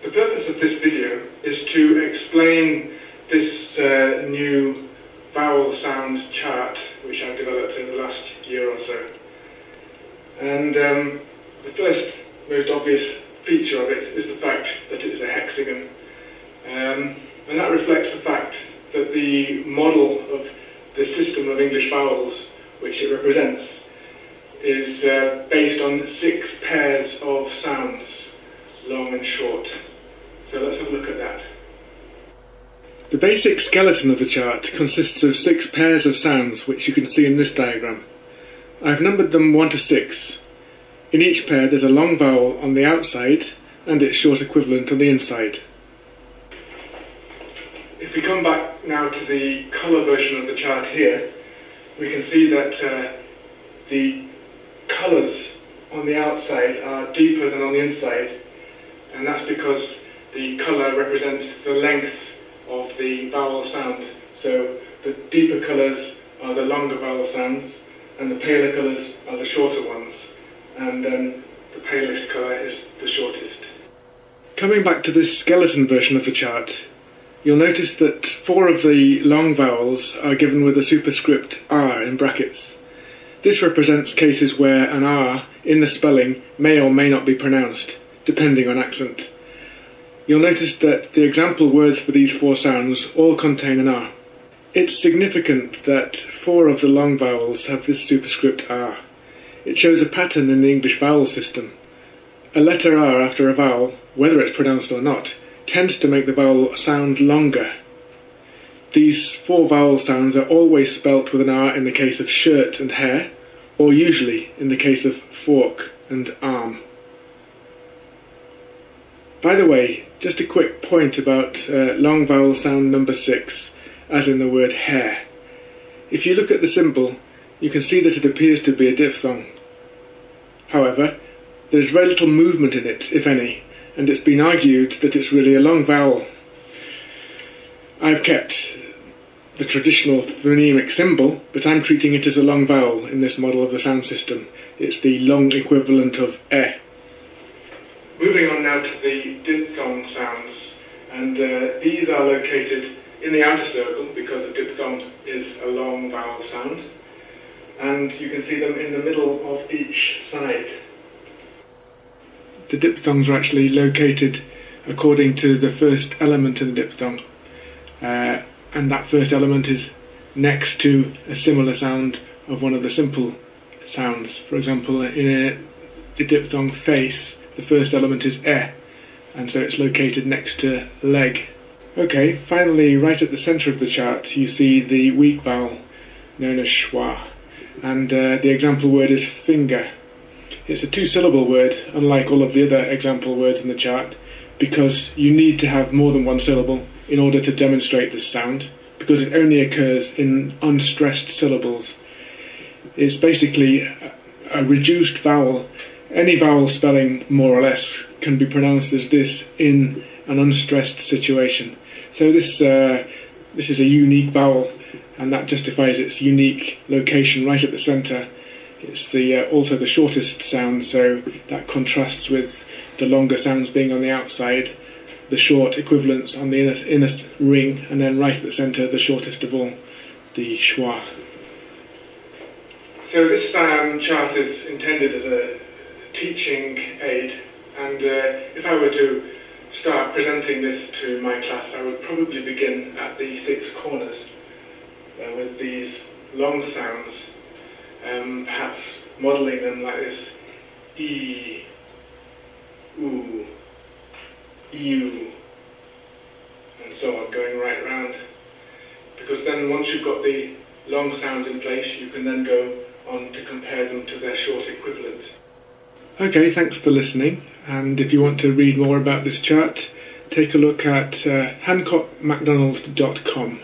The purpose of this video is to explain this new vowel sound chart which I've developed in the last year or so. And the first most obvious feature of it is the fact that it's a hexagon. And that reflects the fact that the model of the system of English vowels which it represents is based on 6 pairs of sounds, long and short. So let's have a look at that. The basic skeleton of the chart consists of 6 pairs of sounds, which you can see in this diagram. I've numbered them 1 to 6. In each pair there's a long vowel on the outside and its short equivalent on the inside. If we come back now to the colour version of the chart here, we can see that the colours on the outside are deeper than on the inside, and that's because the colour represents the length of the vowel sound. So the deeper colours are the longer vowel sounds, and the paler colours are the shorter ones, and the palest colour is the shortest. Coming back to this skeleton version of the chart, you'll notice that 4 of the long vowels are given with a superscript R in brackets. This represents cases where an R in the spelling may or may not be pronounced, depending on accent. You'll notice that the example words for these 4 sounds all contain an R. It's significant that 4 of the long vowels have this superscript R. It shows a pattern in the English vowel system. A letter R after a vowel, whether it's pronounced or not, tends to make the vowel sound longer. These 4 vowel sounds are always spelt with an R in the case of shirt and hair, or usually in the case of fork and arm. By the way, just a quick point about long vowel sound number 6, as in the word hair. If you look at the symbol, you can see that it appears to be a diphthong. However, there's very little movement in it, if any, and it's been argued that it's really a long vowel. I've kept the traditional phonemic symbol, but I'm treating it as a long vowel in this model of the sound system. It's the long equivalent of e. Moving on now to the diphthong sounds, and these are located in the outer circle because a diphthong is a long vowel sound, and you can see them in the middle of each side. The diphthongs are actually located according to the first element in the diphthong, and that first element is next to a similar sound of one of the simple sounds. For example, in the diphthong face, the first element is e, and so it's located next to leg. Okay, finally, right at the centre of the chart, you see the weak vowel, known as schwa, and the example word is finger. It's a 2-syllable word, unlike all of the other example words in the chart, because you need to have more than 1 syllable in order to demonstrate this sound, because it only occurs in unstressed syllables. It's basically a reduced vowel. Any vowel spelling, more or less, can be pronounced as this in an unstressed situation. So this is a unique vowel, and that justifies its unique location right at the centre. It's also the shortest sound, so that contrasts with the longer sounds being on the outside, the short equivalents on the inner ring, and then right at the centre, the shortest of all, the schwa. So this chart is intended as a teaching aid, and if I were to start presenting this to my class, I would probably begin at the 6 corners with these long sounds, perhaps modelling them like this: E, U, U, and so on, going right round. Because then once you've got the long sounds in place, you can then go on to compare them to their short equivalent. Okay, thanks for listening, and if you want to read more about this chart, take a look at hancockmacdonald.com.